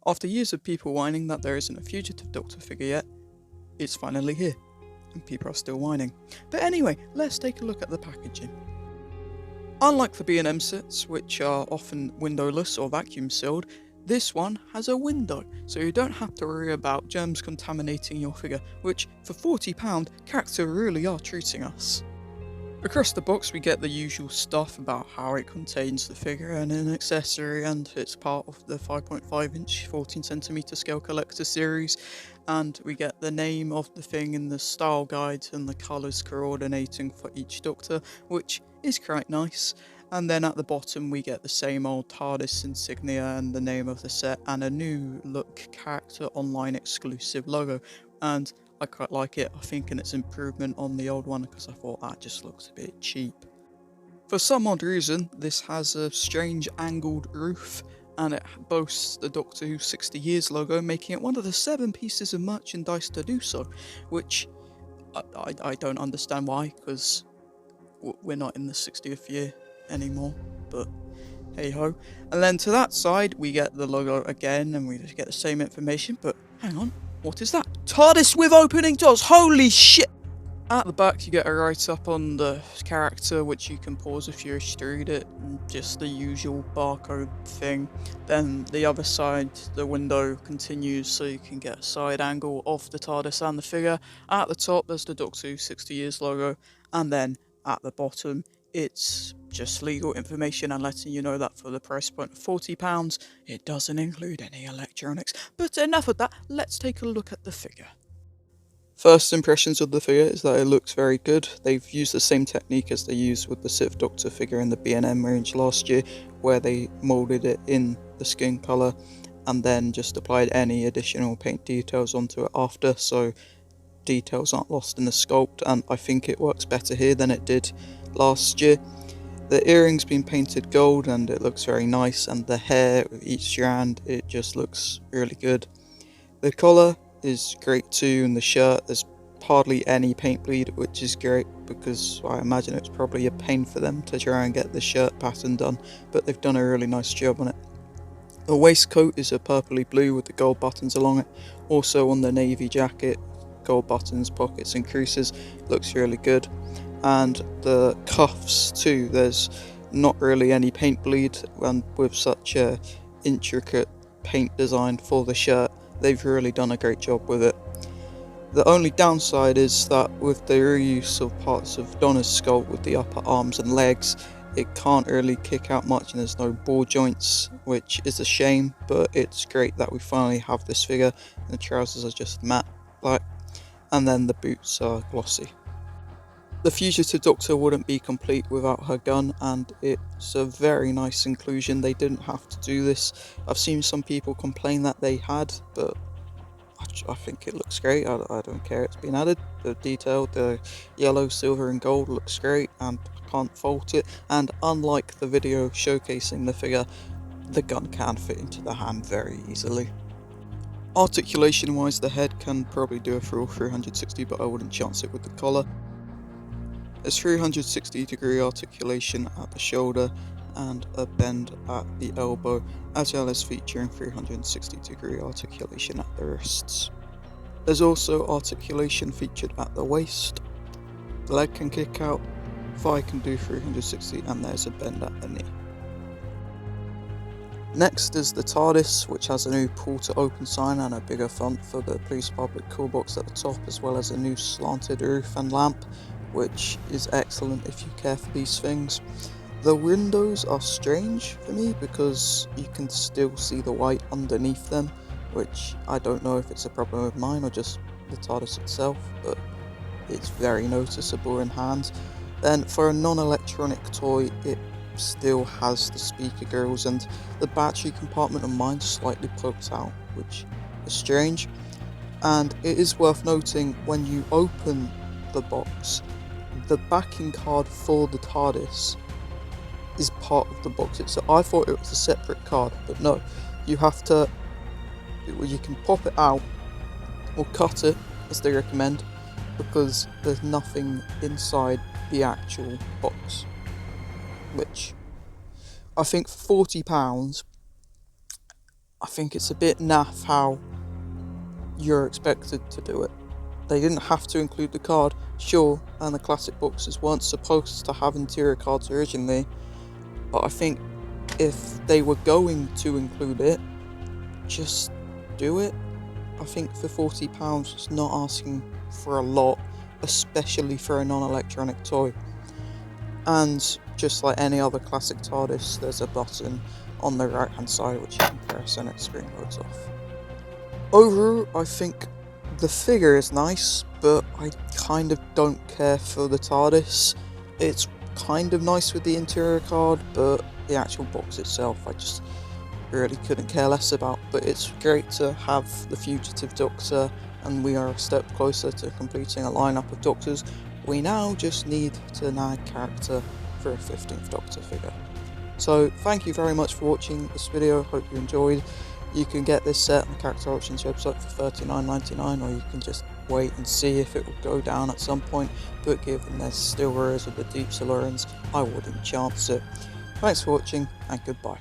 After years of people whining that there isn't a Fugitive Doctor figure yet, it's finally here, and people are still whining. But anyway, let's take a look at the packaging. Unlike the B&M sets, which are often windowless or vacuum sealed, this one has a window, so you don't have to worry about germs contaminating your figure, which for £40, Character really are treating us. Across the box we get the usual stuff about how it contains the figure and an accessory, and it's part of the 5.5 inch 14cm scale collector series, and we get the name of the thing in the style guide and the colours coordinating for each Doctor, which is quite nice. And then at the bottom we get the same old Tardis insignia and the name of the set and a new look Character Online exclusive logo, and I quite like it. I think it's an improvement on the old one because I thought that just looks a bit cheap. For some odd reason, this has a strange angled roof and it boasts the Doctor Who 60 Years logo, making it one of the 7 pieces of merchandise to do so, which I don't understand why, because we're not in the 60th year anymore, but hey ho. And then to that side we get the logo again and we just get the same information, but hang on. What is that? TARDIS with opening doors! Holy shit! At the back you get a write-up on the character, which you can pause if you wish to read it, and just the usual barcode thing. Then the other side, the window continues so you can get a side angle of the TARDIS and the figure. At the top there's the Doctor Who 60 Years logo, and then at the bottom it's just legal information and letting you know that for the price point of £40, it doesn't include any electronics. But enough of that, let's take a look at the figure. First impressions of the figure is that it looks very good. They've used the same technique as they used with the 6th Doctor figure in the B&M range last year, where they moulded it in the skin colour and then just applied any additional paint details onto it after, so details aren't lost in the sculpt, and I think it works better here than it did last year. The earrings been painted gold and it looks very nice, and the hair with each strand, it just looks really good. The collar is great too, and the shirt, there's hardly any paint bleed, which is great because I imagine it's probably a pain for them to try and get the shirt pattern done, but they've done a really nice job on it. The waistcoat is a purpley blue with the gold buttons along it. Also on the navy jacket, gold buttons, pockets and creases, looks really good. And the cuffs too, there's not really any paint bleed, and with such a intricate paint design for the shirt, they've really done a great job with it. The only downside is that with the reuse of parts of Donna's sculpt with the upper arms and legs, it can't really kick out much and there's no ball joints, which is a shame, but it's great that we finally have this figure. The trousers are just matte black, and then the boots are glossy. The Fugitive Doctor wouldn't be complete without her gun, and it's a very nice inclusion. They didn't have to do this. I've seen some people complain that they had, but I think it looks great. I don't care, it's been added. The detail, the yellow, silver and gold looks great and I can't fault it. And unlike the video showcasing the figure, the gun can fit into the hand very easily. Articulation wise, the head can probably do a full 360, but I wouldn't chance it with the collar. There's 360 degree articulation at the shoulder and a bend at the elbow, as well as featuring 360 degree articulation at the wrists. There's also articulation featured at the waist. The leg can kick out, thigh can do 360, and there's a bend at the knee. Next is the TARDIS, which has a new pull to open sign and a bigger font for the Please Public call box at the top, as well as a new slanted roof and lamp, which is excellent if you care for these things. The windows are strange for me because you can still see the white underneath them, which I don't know if it's a problem with mine or just the TARDIS itself, but it's very noticeable in hands. Then for a non-electronic toy, it still has the speaker grills, and the battery compartment on mine slightly pokes out, which is strange. And it is worth noting, when you open the box, the backing card for the TARDIS is part of the box. So I thought it was a separate card, but no, you can pop it out or cut it as they recommend, because there's nothing inside the actual box, which I think for £40 I think it's a bit naff how you're expected to do it. They didn't have to include the card, sure, and the classic boxes weren't supposed to have interior cards originally, but I think if they were going to include it, just do it. I think for £40 it's not asking for a lot, especially for a non-electronic toy. And just like any other classic Tardis, there's a button on the right hand side which you can press and it screen loads off. Overall, I think the figure is nice, but I kind of don't care for the Tardis. It's kind of nice with the interior card, but the actual box itself I just really couldn't care less about. But it's great to have the Fugitive Doctor, and we are a step closer to completing a lineup of Doctors. We now just need to nag character for a 15th Doctor figure. So thank you very much for watching this video, hope you enjoyed. You can get this set on the Character Options website for $39.99, or you can just wait and see if it will go down at some point, but given there's still rares of the Deep Silurians, I wouldn't chance it. Thanks for watching, and goodbye.